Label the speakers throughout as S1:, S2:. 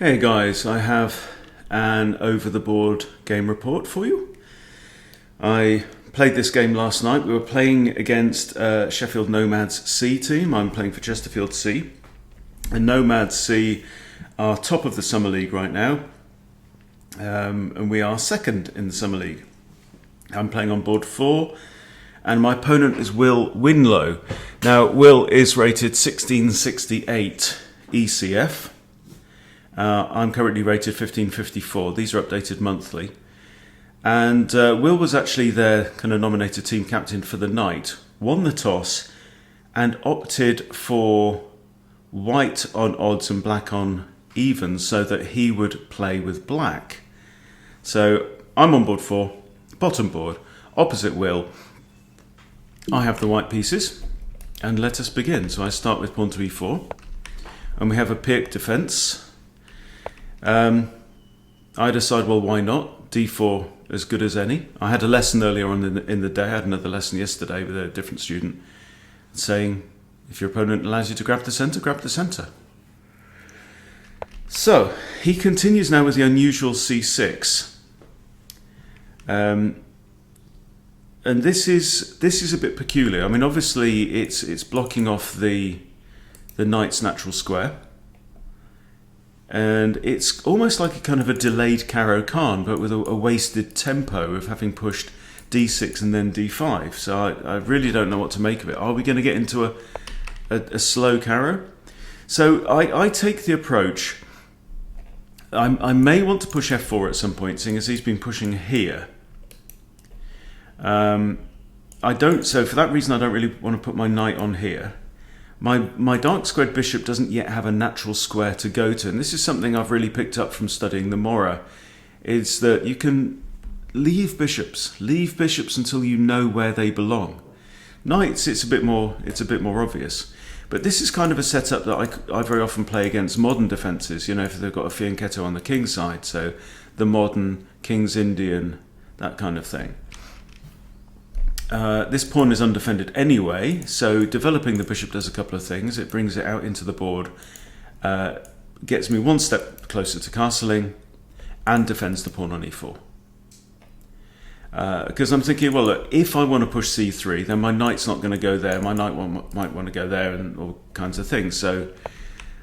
S1: Hey guys, I have an over-the-board game report for you. I played this game last night. We were playing against Sheffield Nomads C team. I'm playing for Chesterfield C. And Nomads C are top of the Summer League right now. And we are second in the Summer League. I'm playing on board 4. And my opponent is Will Winlow. Now, Will is rated 1668 ECF. I'm currently rated 1554. These are updated monthly. And Will was actually their kind of nominated team captain for the night, won the toss, and opted for white on odds and black on evens so that he would play with black. So I'm on board 4, bottom board, opposite Will. I have the white pieces, and let us begin. So I start with pawn to e4, and we have a Pirc Defence. I decide, well, why not? D4 as good as any. I had a lesson earlier on in the day. I had another lesson yesterday with a different student saying, if your opponent allows you to grab the centre, grab the centre. So he continues now with the unusual C6. And this is a bit peculiar. I mean, obviously it's blocking off the knight's natural square. And it's almost like a kind of a delayed Caro-Kann, but with a wasted tempo of having pushed d6 and then d5. So I really don't know what to make of it. Are we going to get into a slow Caro? So I take the approach, I may want to push f4 at some point, seeing as he's been pushing here. So for that reason I don't really want to put my knight on here. My dark squared bishop doesn't yet have a natural square to go to, and this is something I've really picked up from studying the Mora, is that you can leave bishops until you know where they belong. Knights, it's a bit more obvious, but this is kind of a setup that I very often play against modern defences. You know, if they've got a fianchetto on the king side, so the modern King's Indian, that kind of thing. This pawn is undefended anyway, so developing the bishop does a couple of things. It brings it out into the board, gets me one step closer to castling, and defends the pawn on e4. Because I'm thinking, well, look, if I want to push c3, then my knight's not going to go there. My knight might want to go there, and all kinds of things. So,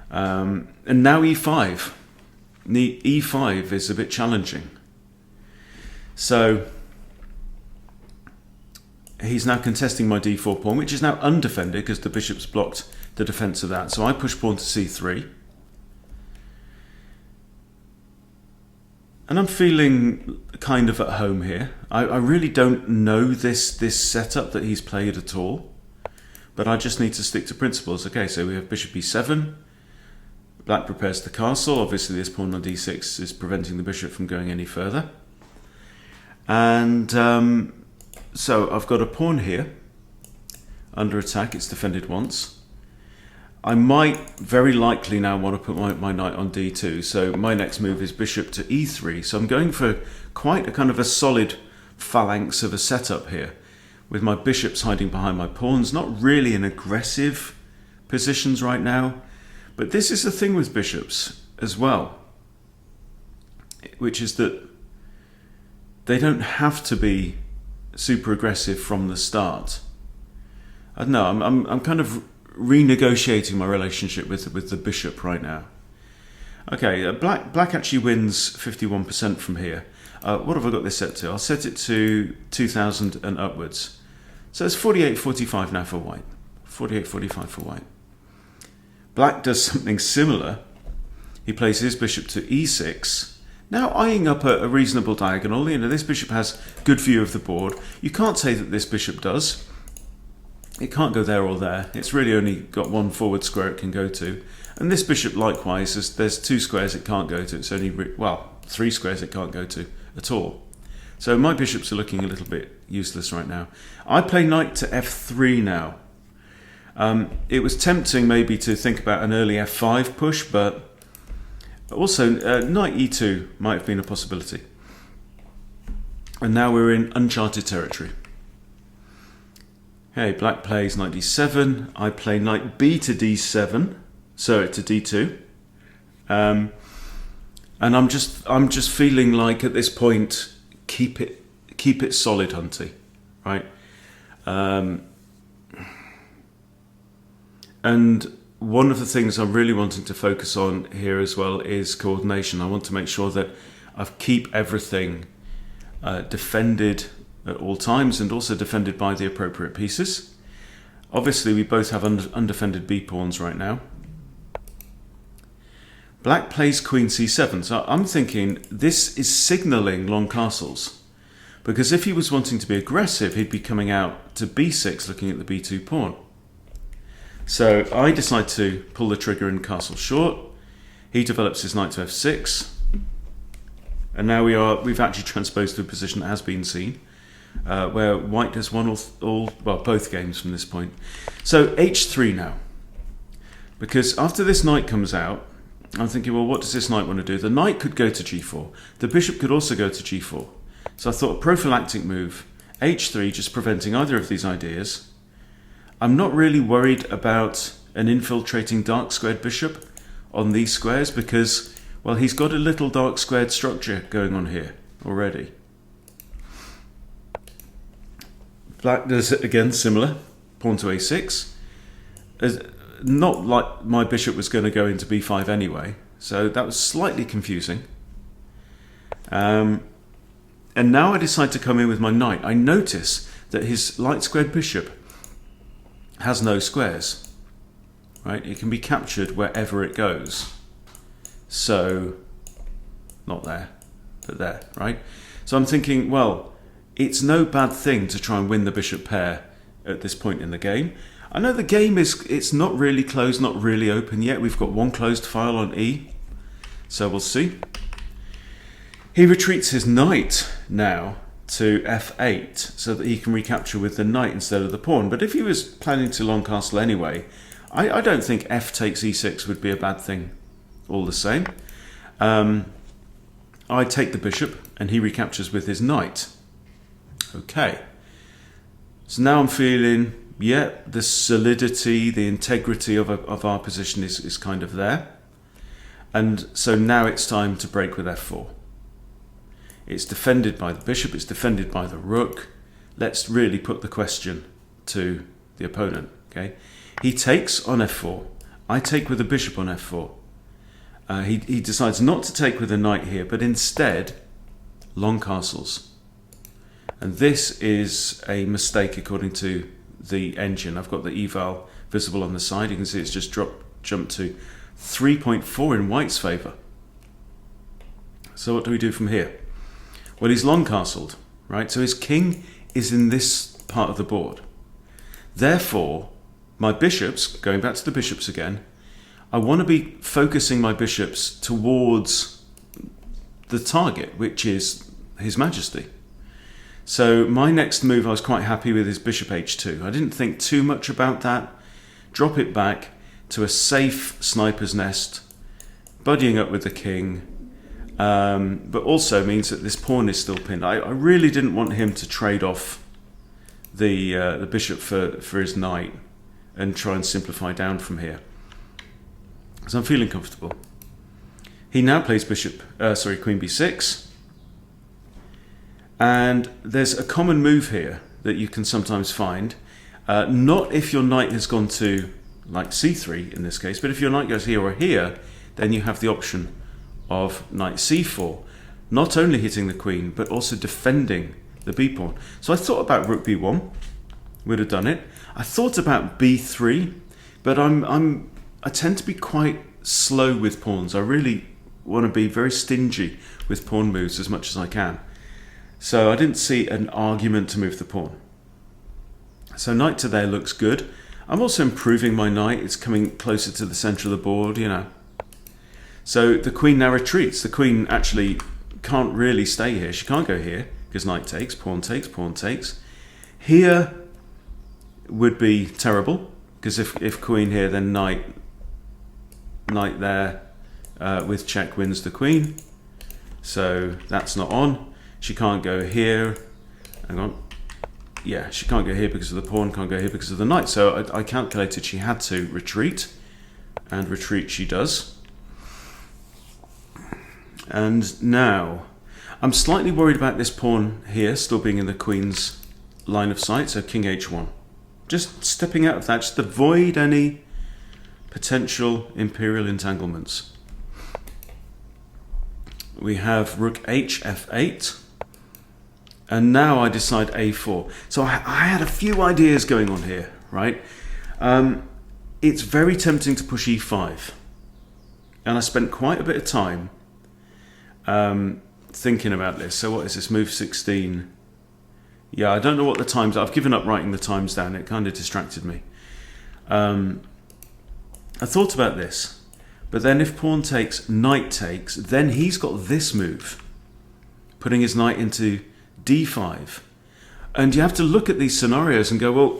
S1: and now e5. The e5 is a bit challenging. So he's now contesting my d4 pawn, which is now undefended because the bishop's blocked the defense of that. So I push pawn to c3. And I'm feeling kind of at home here. I really don't know this setup that he's played at all. But I just need to stick to principles. Okay, so we have bishop e7. Black prepares the castle. Obviously this pawn on d6 is preventing the bishop from going any further. And so I've got a pawn here under attack. It's defended once. I might very likely now want to put my knight on d2. So my next move is bishop to e3. So I'm going for quite a kind of a solid phalanx of a setup here, with my bishops hiding behind my pawns. Not really in aggressive positions right now, but this is the thing with bishops as well, which is that they don't have to be super aggressive from the start. I don't know, I'm kind of renegotiating my relationship with the bishop right now. Okay, black actually wins 51% from here. What have I got this set to? I'll set it to 2000 and upwards. So it's 48-45 now for white. 48-45 for white. Black does something similar. He plays his bishop to e6. Now eyeing up a reasonable diagonal. You know, this bishop has good view of the board. You can't say that this bishop does. It can't go there or there. It's really only got one forward square it can go to. And this bishop likewise, there's 2 squares it can't go to. It's only, 3 squares it can't go to at all. So my bishops are looking a little bit useless right now. I play knight to f3 now. It was tempting maybe to think about an early f5 push, but also, knight e2 might have been a possibility. And now we're in uncharted territory. Okay, black plays knight d7. I play knight b to d7, so to d2. And I'm just feeling like at this point, keep it solid, Hunty, right? And one of the things I'm really wanting to focus on here as well is coordination. I want to make sure that I keep everything defended at all times and also defended by the appropriate pieces. Obviously, we both have undefended b-pawns right now. Black plays queen c7, so I'm thinking this is signalling long castles, because if he was wanting to be aggressive, he'd be coming out to b6 looking at the b2 pawn. So I decide to pull the trigger and castle short. He develops his knight to f6, and now we've actually transposed to a position that has been seen, where white has won both games from this point. So h3 now, because after this knight comes out, I'm thinking, well, what does this knight want to do? The knight could go to g4. The bishop could also go to g4. So I thought a prophylactic move, h3, just preventing either of these ideas. I'm not really worried about an infiltrating dark squared bishop on these squares because, well, he's got a little dark squared structure going on here already. Black does it again, similar. Pawn to a6. Not like my bishop was going to go into b5 anyway, so that was slightly confusing. And now I decide to come in with my knight. I notice that his light squared bishop has no squares, right? It can be captured wherever it goes. So, not there, but there, right? So I'm thinking, well, it's no bad thing to try and win the bishop pair at this point in the game. I know the game it's not really closed, not really open yet. We've got one closed file on E, so we'll see. He retreats his knight now to f8 so that he can recapture with the knight instead of the pawn. But if he was planning to long castle anyway, I don't think f takes e6 would be a bad thing all the same. I take the bishop and he recaptures with his knight. Okay, so now I'm feeling, yeah, the solidity, the integrity of our position is kind of there. And so now it's time to break with f4. It's defended by the bishop, it's defended by the rook. Let's really put the question to the opponent, okay? He takes on f4. I take with the bishop on f4. He decides not to take with the knight here, but instead long castles. And this is a mistake according to the engine. I've got the eval visible on the side. You can see it's just jumped to 3.4 in white's favour. So what do we do from here? Well, he's long castled, right? So his king is in this part of the board. Therefore, my bishops, going back to the bishops again, I want to be focusing my bishops towards the target, which is His Majesty. So my next move, I was quite happy with, is bishop h2. I didn't think too much about that. Drop it back to a safe sniper's nest, buddying up with the king, but also means that this pawn is still pinned. I really didn't want him to trade off the bishop for his knight and try and simplify down from here. So I'm feeling comfortable. He now plays queen b6. And there's a common move here that you can sometimes find. Not if your knight has gone to like c3 in this case, but if your knight goes here or here, then you have the option of knight c4, not only hitting the queen, but also defending the b-pawn. So I thought about rook b1, would have done it. I thought about b3, but I tend to be quite slow with pawns. I really want to be very stingy with pawn moves as much as I can. So I didn't see an argument to move the pawn. So knight to there looks good. I'm also improving my knight. It's coming closer to the center of the board, you know. So the queen now retreats. The queen actually can't really stay here. She can't go here because knight takes, pawn takes, pawn takes. Here would be terrible because if queen here, then knight there with check wins the queen. So that's not on. She can't go here. Hang on. Yeah, she can't go here because of the pawn, can't go here because of the knight. So I calculated she had to retreat, and retreat she does. And now, I'm slightly worried about this pawn here still being in the queen's line of sight, so king h1. Just stepping out of that, just avoid any potential imperial entanglements. We have rook h f8. And now I decide a4. So I had a few ideas going on here, right? It's very tempting to push e5. And I spent quite a bit of time thinking about this. So what is this, move 16? Yeah, I don't know what the times are. I've given up writing the times down. It kind of distracted me. I thought about this. But then if pawn takes, knight takes, then he's got this move, putting his knight into d5. And you have to look at these scenarios and go, well,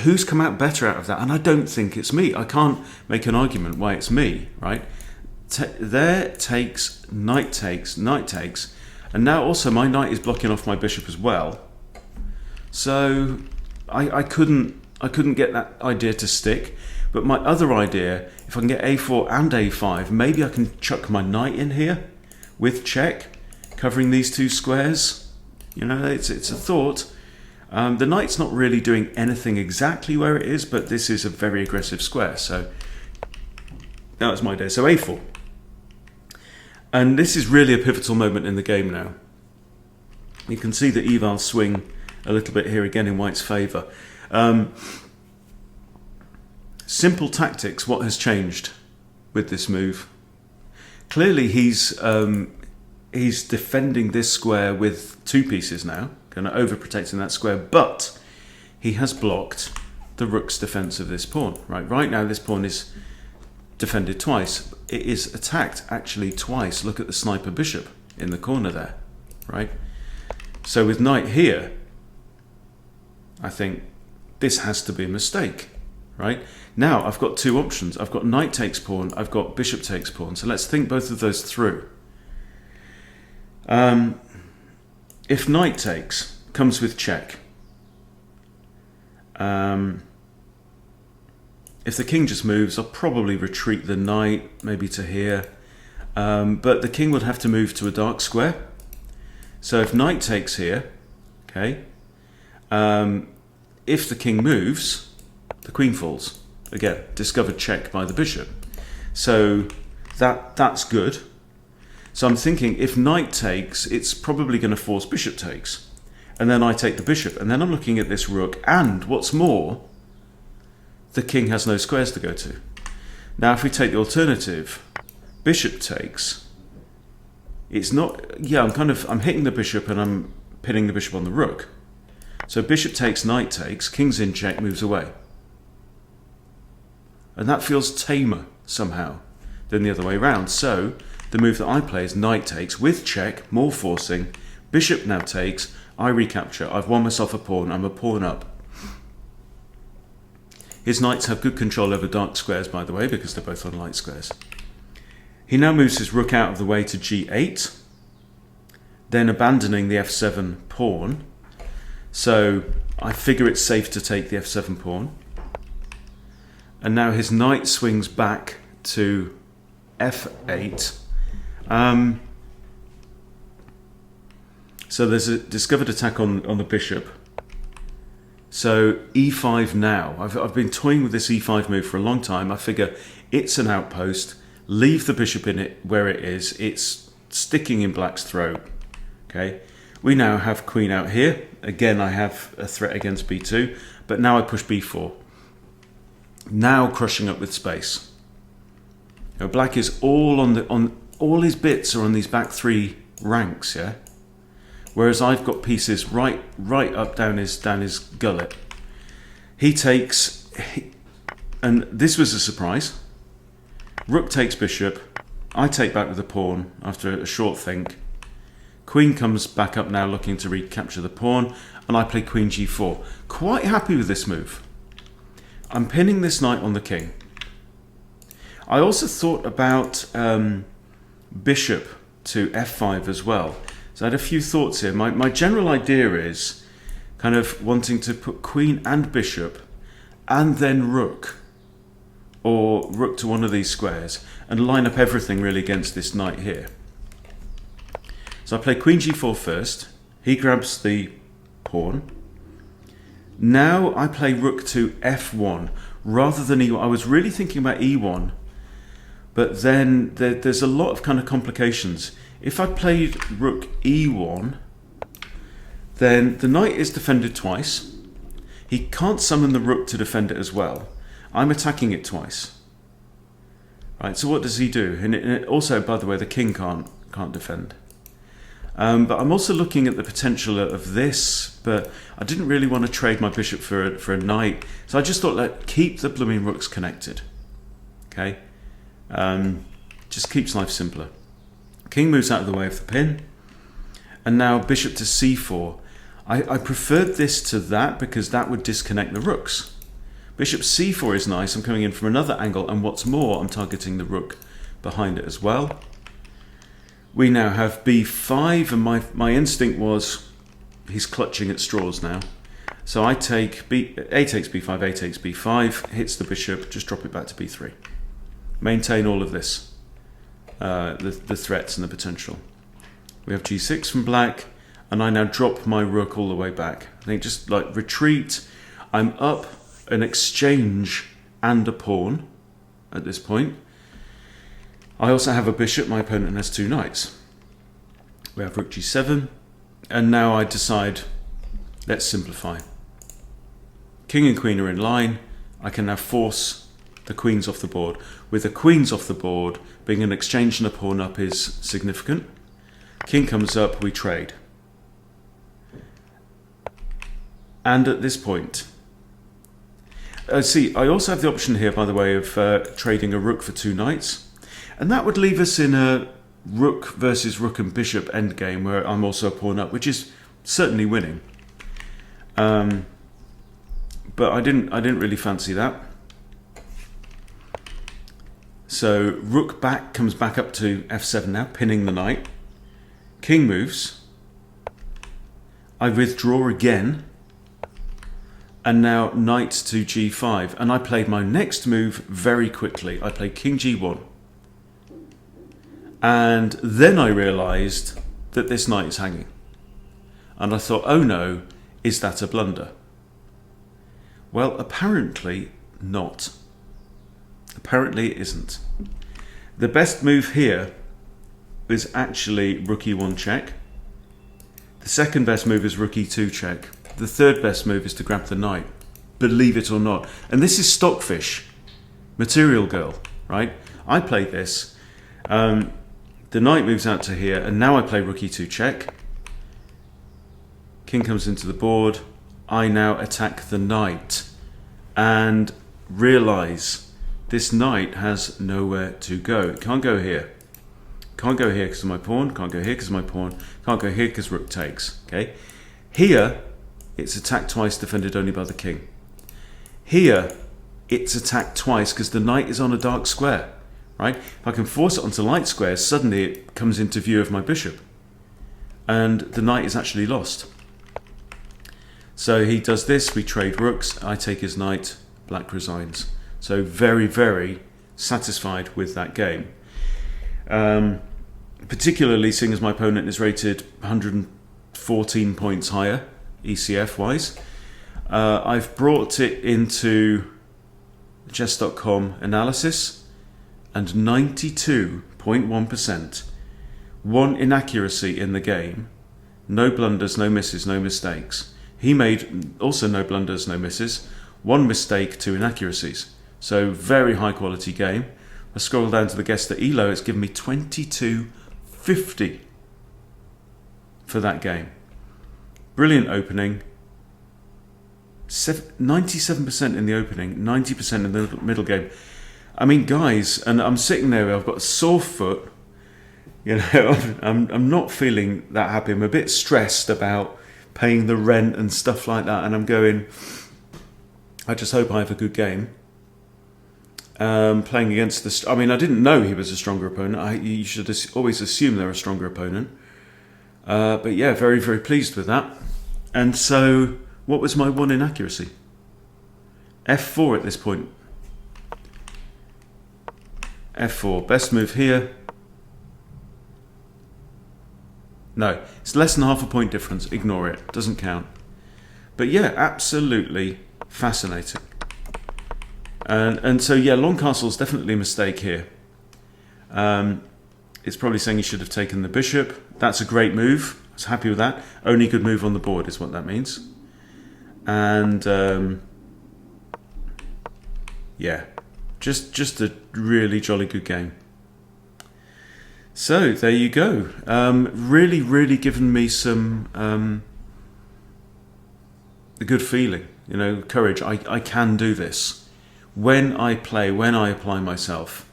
S1: who's come out better out of that? And I don't think it's me. I can't make an argument why it's me, right? There takes, knight takes, knight takes. And now also my knight is blocking off my bishop as well. So I couldn't get that idea to stick. But my other idea, if I can get a4 and a5, maybe I can chuck my knight in here with check, covering these two squares. You know, it's a thought. The knight's not really doing anything exactly where it is, but this is a very aggressive square. So that was my idea. So a4. And this is really a pivotal moment in the game now. You can see the evals swing a little bit here again in white's favour. Simple tactics, what has changed with this move? Clearly he's defending this square with two pieces now, kind of overprotecting that square, but he has blocked the rook's defense of this pawn. Right now this pawn is defended twice. It is attacked actually twice. Look at the sniper bishop in the corner there, right? So with knight here, I think this has to be a mistake, right? Now I've got two options. I've got knight takes pawn, I've got bishop takes pawn. So let's think both of those through. If knight takes, comes with check. If the king just moves, I'll probably retreat the knight, maybe to here. But the king would have to move to a dark square. So if knight takes here, okay, if the king moves, the queen falls. Again, discovered check by the bishop. So that's good. So I'm thinking if knight takes, it's probably going to force bishop takes. And then I take the bishop. And then I'm looking at this rook. And what's more, the king has no squares to go to. Now if we take the alternative, bishop takes, it's not, yeah, I'm hitting the bishop and I'm pinning the bishop on the rook. So bishop takes, knight takes, king's in check, moves away. And that feels tamer somehow than the other way around. So the move that I play is knight takes with check, more forcing, bishop now takes, I recapture, I've won myself a pawn, I'm a pawn up. His knights have good control over dark squares, by the way, because they're both on light squares. He now moves his rook out of the way to g8, then abandoning the f7 pawn. So I figure it's safe to take the f7 pawn. And now his knight swings back to f8. So there's a discovered attack on the bishop. So e5 now. I've been toying with this e5 move for a long time. I figure it's an outpost. Leave the bishop in it where it is. It's sticking in black's throat. Okay. We now have queen out here. Again, I have a threat against b2, but now I push b4. Now crushing up with space. Now black is all on all his bits are on these back three ranks, yeah. Whereas I've got pieces right up down his gullet. He takes, and this was a surprise. Rook takes bishop. I take back with the pawn after a short think. Queen comes back up now looking to recapture the pawn, and I play queen g4. Quite happy with this move. I'm pinning this knight on the king. I also thought about bishop to f5 as well. So I had a few thoughts here. My general idea is kind of wanting to put queen and bishop and then rook or rook to one of these squares and line up everything really against this knight here. So I play queen g4 first. He grabs the pawn. Now I play rook to f1 rather than e1. I was really thinking about e1, but then there's a lot of kind of complications. If I played rook e1, then the knight is defended twice. He can't summon the rook to defend it as well. I'm attacking it twice. Right, so what does he do? And also, by the way, the king can't defend. But I'm also looking at the potential of this, but I didn't really want to trade my bishop for a knight. So I just thought, like, keep the blooming rooks connected. Okay? Just keeps life simpler. King moves out of the way of the pin. And now bishop to c4. I preferred this to that because that would disconnect the rooks. Bishop c4 is nice. I'm coming in from another angle, and what's more, I'm targeting the rook behind it as well. We now have b5, and my instinct was he's clutching at straws now. So I take a takes b5, a takes b5, hits the bishop, just drop it back to b3. Maintain all of this, the threats and the potential. We have g6 from black, and I now drop my rook all the way back. I think just like retreat. I'm up an exchange and a pawn at this point. I also have a bishop. My opponent has two knights. We have rook g7, and now I decide, let's simplify. King and queen are in line. I can now force the queens off the board. With the queens off the board, being an exchange and a pawn up is significant. King comes up, we trade. And at this point, see, I also have the option here, by the way, of trading a rook for two knights. And that would leave us in a rook versus rook and bishop endgame, where I'm also a pawn up, which is certainly winning. But I didn't really fancy that. So rook back comes back up to f7 now, pinning the knight. King moves. I withdraw again. And now knight to g5. And I played my next move very quickly. I played king g1. And then I realised that this knight is hanging. And I thought, oh no, is that a blunder? Well, apparently not. Apparently it isn't. The best move here is actually rook e1 check. The second best move is rook e2 check. The third best move is to grab the knight, believe it or not. And this is Stockfish, Material Girl, right? I played this. The knight moves out to here, and now I play rook e2 check. King comes into the board. I now attack the knight and realise this knight has nowhere to go. It can't go here. Can't go here because of my pawn. Can't go here because of my pawn. Can't go here because rook takes. Okay. Here, it's attacked twice, defended only by the king. Here, it's attacked twice because the knight is on a dark square, right? If I can force it onto light squares, suddenly it comes into view of my bishop. And the knight is actually lost. So he does this, we trade rooks, I take his knight, black resigns. So very, very satisfied with that game. Particularly seeing as my opponent is rated 114 points higher, ECF-wise. I've brought it into chess.com analysis, and 92.1%. One inaccuracy in the game, no blunders, no misses, no mistakes. He made also no blunders, no misses, one mistake, two inaccuracies. So very high quality game. I scroll down to the guest at ELO, it's given me 22.50 for that game. Brilliant opening. 97% in the opening, 90% in the middle game. I mean, guys, and I'm sitting there, I've got a sore foot. You know, I'm not feeling that happy. I'm a bit stressed about paying the rent and stuff like that. And I'm going, I just hope I have a good game. Playing against this, I mean, I didn't know he was a stronger opponent. You should always assume they're a stronger opponent. But yeah, very, very pleased with that. And so, what was my one inaccuracy? F4 at this point. f4. Best move here. No, it's less than half a point difference. Ignore it. Doesn't count. But yeah, absolutely fascinating. And so yeah, long castle is definitely a mistake here. It's probably saying you should have taken the bishop. That's a great move. I was happy with that. Only good move on the board is what that means. And yeah, just a really jolly good game. So there you go. Really given me some a good feeling, you know, courage. I can do this when I play, when I apply myself.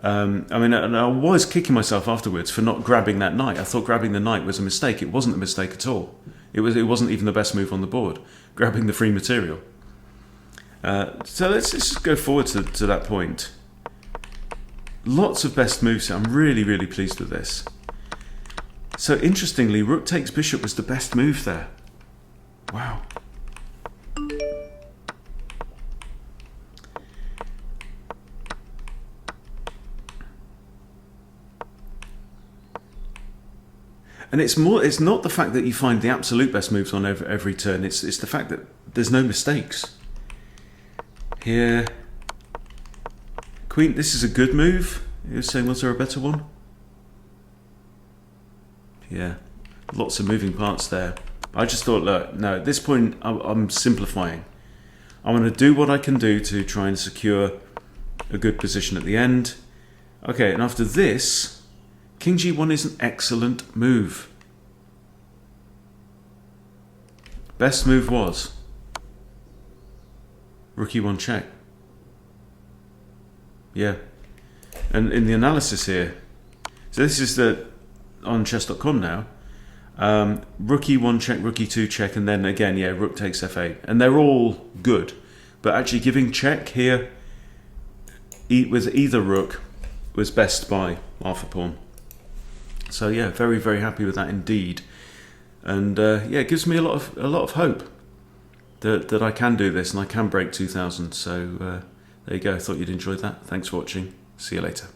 S1: I mean, and I was kicking myself afterwards for not grabbing that knight. I thought grabbing the knight was a mistake. It wasn't a mistake at all. It wasn't even the best move on the board, grabbing the free material. So let's just go forward to that point. Lots of best moves here. I'm really pleased with this. So interestingly, rook takes bishop was the best move there. Wow. And it's not the fact that you find the absolute best moves on every turn. It's the fact that there's no mistakes. Here, queen. This is a good move. You're saying, was there a better one? Yeah, lots of moving parts there. I just thought, look, no. At this point, I'm simplifying. I want to do what I can do to try and secure a good position at the end. Okay, and after this, King G1 is an excellent move. Best move was Rook E1 check. Yeah. And in the analysis here, so this is on chess.com now. Rook E1 check, Rook E2 check, and then again, yeah, Rook takes F8. And they're all good. But actually giving check here with either Rook was best by half a pawn. So yeah, very happy with that indeed. And yeah, it gives me a lot of hope that I can do this and I can break 2000. So there you go. I thought you'd enjoyed that. Thanks for watching. See you later.